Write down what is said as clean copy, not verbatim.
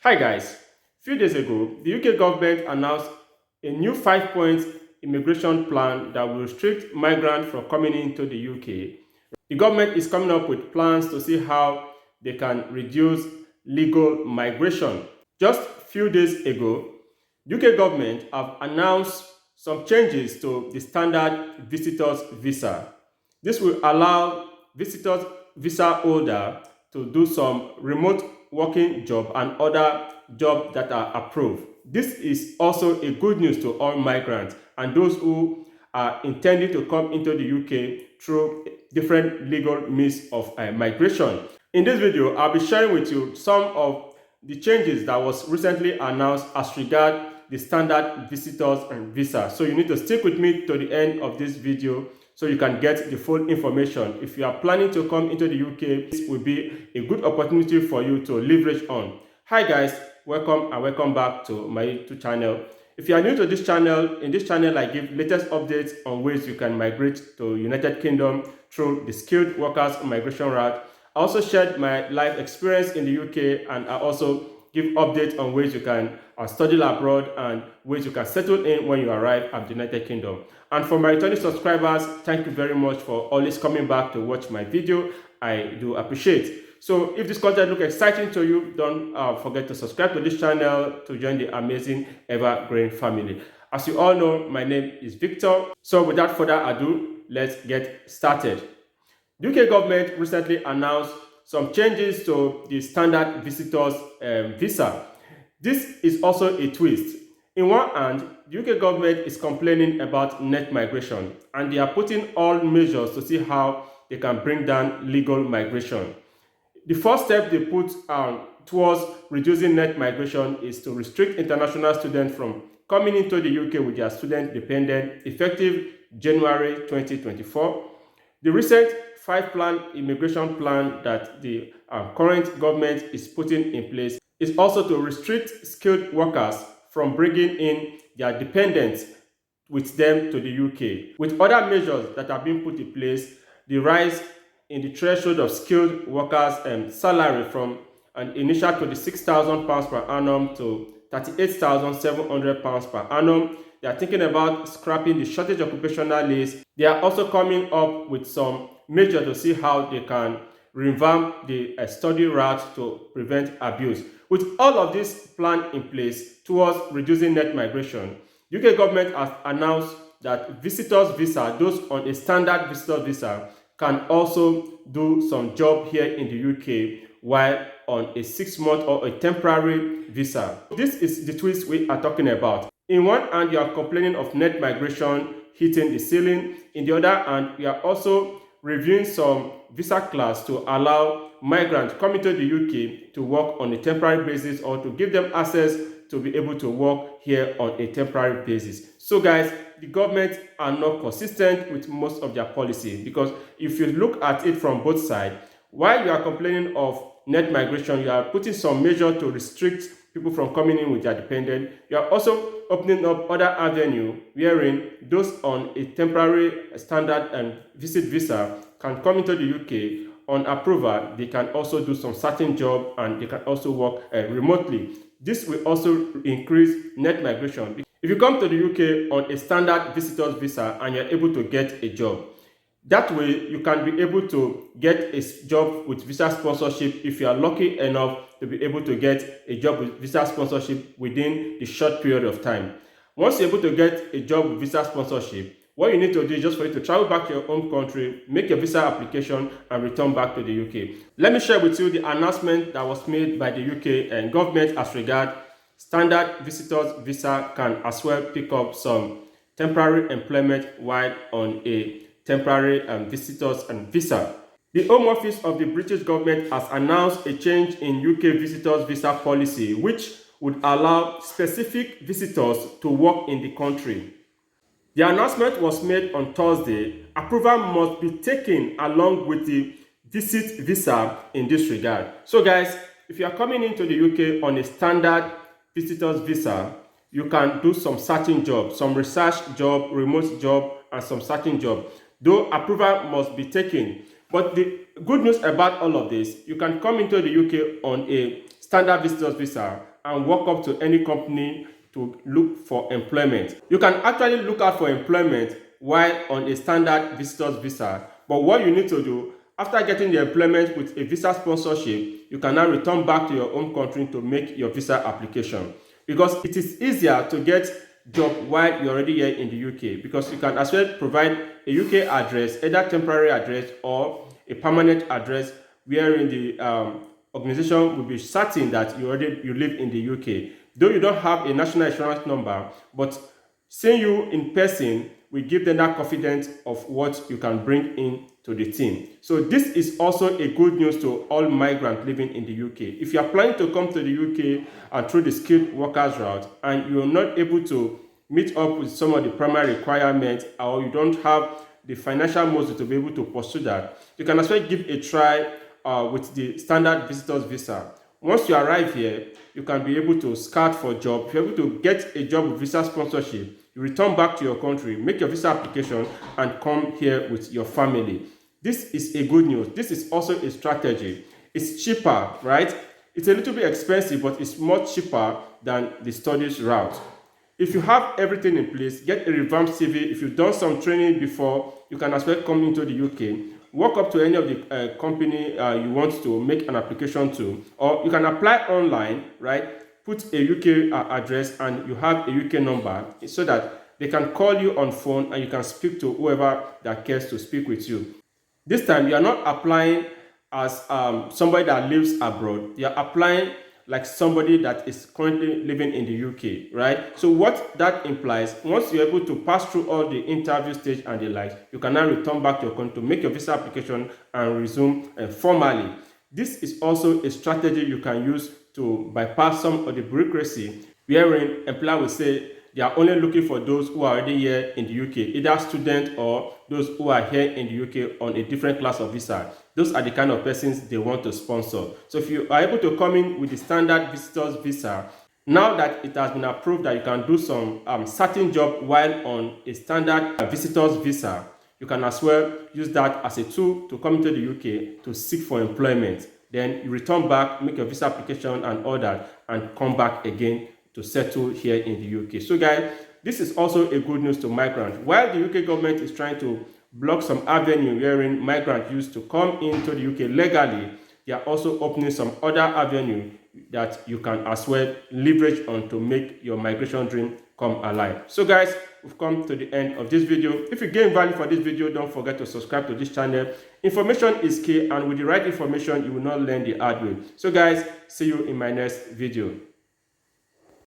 Hi guys, a few days ago, the UK government announced a new 5-point immigration plan that will restrict migrants from coming into the UK. The government is coming up with plans to see how they can reduce legal migration. Just a few days ago, the UK government have announced some changes to the standard visitors visa. This will allow visitors visa holder to do some remote working job and other jobs that are approved. This is also a good news to all migrants and those who are intending to come into the UK through different legal means of migration. In this video, I'll be sharing with you some of the changes that was recently announced as regard the standard visitors and visa. So you need to stick with me to the end of this video so you can get the full information. If you are planning to come into the UK, this will be a good opportunity for you to leverage on. Hi guys, welcome and welcome back to my YouTube channel. If you are new to this channel, in this channel I give latest updates on ways you can migrate to United Kingdom through the skilled workers migration route. I also shared my life experience in the UK, and I also give updates on ways you can study abroad and ways you can settle in when you arrive at the United Kingdom. And for my returning subscribers, thank you very much for always coming back to watch my video. I do appreciate. So if this content looks exciting to you, don't forget to subscribe to this channel to join the amazing evergreen family. As you all know, my name is Victor. So without further ado, let's get started. The UK government recently announced some changes to the standard visitors visa. This is also a twist. In one hand, the UK government is complaining about net migration, and they are putting all measures to see how they can bring down legal migration. The first step they put towards reducing net migration is to restrict international students from coming into the UK with their student dependent effective January 2024. The recent 5-plan immigration plan that the current government is putting in place is also to restrict skilled workers from bringing in their dependents with them to the UK. With other measures that are being put in place, the rise in the threshold of skilled workers' salary from an initial £26,000 per annum to £38,700 per annum. They are thinking about scrapping the shortage occupational list. They are also coming up with some measures to see how they can revamp the study route to prevent abuse. With all of this plan in place towards reducing net migration, the UK government has announced that visitors visa, those on a standard visitor visa, can also do some job here in the UK while on a 6-month or a temporary visa. This is the twist we are talking about. In one hand, you are complaining of net migration hitting the ceiling. In the other hand, we are also reviewing some visa class to allow migrants coming to the UK to work on a temporary basis or to give them access to be able to work here on a temporary basis. So guys, the government are not consistent with most of their policies, because if you look at it from both sides, while you are complaining of net migration, you are putting some measure to restrict people from coming in with their dependent. You are also opening up other avenue wherein those on a temporary standard and visit visa can come into the UK on approval. They can also do some certain job and they can also work remotely. This will also increase net migration. If you come to the UK on a standard visitors visa and you're able to get a job, that way you can be able to get a job with visa sponsorship if you are lucky enough to be able to get a job with visa sponsorship within the short period of time. Once you're able to get a job with visa sponsorship, what you need to do is just for you to travel back to your home country, make your visa application and return back to the UK. Let me share with you the announcement that was made by the UK and government as regard standard visitors visa can as well pick up some temporary employment while on a temporary visitors and visa. The Home Office of the British government has announced a change in UK visitors visa policy, which would allow specific visitors to work in the country. The announcement was made on Thursday. Approval must be taken along with the visit visa in this regard. So guys, if you are coming into the UK on a standard visitors visa, you can do some certain jobs, some research job, remote job, and some certain job. Though approval must be taken. But the good news about all of this, you can come into the UK on a standard visitors visa and walk up to any company to look for employment. You can actually look out for employment while on a standard visitor's visa, but what you need to do after getting the employment with a visa sponsorship, you can now return back to your home country to make your visa application, because it is easier to get job while you're already here in the UK, because you can as well provide a UK address, either temporary address or a permanent address, wherein the organization will be certain that you live in the UK. Though you don't have a national insurance number, but seeing you in person will give them that confidence of what you can bring in to the team. So this is also a good news to all migrants living in the UK. If you are planning to come to the UK and through the skilled workers route and you are not able to meet up with some of the primary requirements, or you don't have the financial muscle to be able to pursue that, you can as well give a try with the standard visitor's visa. Once you arrive here, you can be able to scout for a job. If you're able to get a job with visa sponsorship, you return back to your country, make your visa application, and come here with your family. This is a good news. This is also a strategy. It's cheaper, right? It's a little bit expensive, but it's much cheaper than the studies route. If you have everything in place, get a revamped CV. If you've done some training before, you can as well come into the UK. Walk up to any of the company you want to make an application to, or you can apply online, right? Put a UK address and you have a UK number so that they can call you on phone and you can speak to whoever that cares to speak with you. This time, you are not applying as somebody that lives abroad. You are applying like somebody that is currently living in the UK, right? So what that implies, once you're able to pass through all the interview stage and the likes, you can now return back to your country to make your visa application and resume formally. This is also a strategy you can use to bypass some of the bureaucracy, wherein employer will say they are only looking for those who are already here in the UK, either students or those who are here in the UK on a different class of visa. Those are the kind of persons they want to sponsor. So if you are able to come in with the standard visitor's visa, now that it has been approved that you can do some certain job while on a standard visitor's visa, you can as well use that as a tool to come into the UK to seek for employment. Then you return back, make your visa application and all that, and come back again to settle here in the UK. So guys, this is also a good news to migrants. While the UK government is trying to block some avenue wherein migrants used to come into the UK legally, they are also opening some other avenue that you can as well leverage on to make your migration dream come alive. So guys, we've come to the end of this video. If you gain value for this video, don't forget to subscribe to this channel. Information is key, and with the right information, you will not learn the hard way. So guys, see you in my next video.